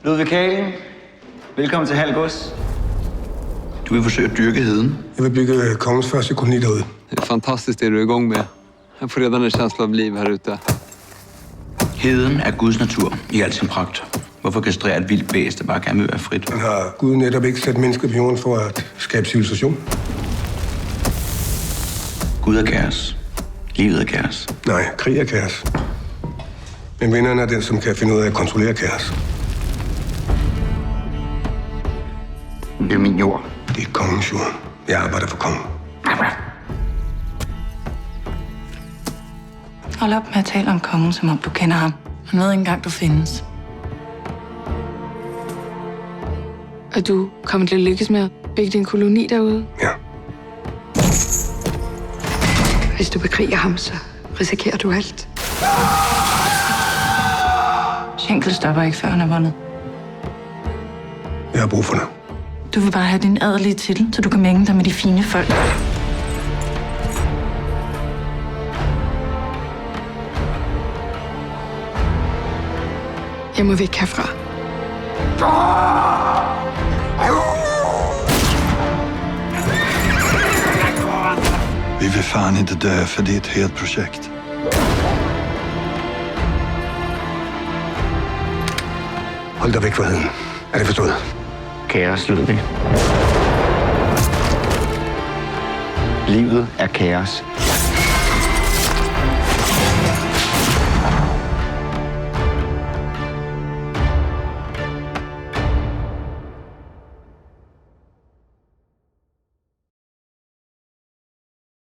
Ludvig Kalen, velkommen til Halgås. Du vil forsøge at dyrke heden. Jeg vil bygge kongens første koloni derude. Det är fantastiskt det du är igång med. Jag får redan en känsla av liv här ute. Heden er Guds natur i al sin pragt. Hvorfor kastrere et vildt bæst, der bare gerne vil være frit? Man har Gud netop ikke sat mennesket på jorden for at skabe civilisation. Gud er kaos. Livet er kaos. Nej, krig er kaos. Men vinderen er den, som kan finde ud af at kontrollere kaos. Det er min jord. Det er kongens jord. Jeg arbejder for kongen. Hold op med at tale om kongen, som om du kender ham. Han ved ikke engang, du findes. Og du kommer til at lykkes med at bygge din koloni derude? Ja. Hvis du bekriger ham, så risikerer du alt. Schenkel stopper ikke, før han har vundet. Jeg har brug for dig. Du vil bare have din adelige titel, så du kan mænge dig med de fine folk. Jeg må væk herfra. Vi vill fan inte dö för det är ett helt projekt. Hold dig væk fra heden. Er det forstået? Kaos, Ludvig. Livet er kaos.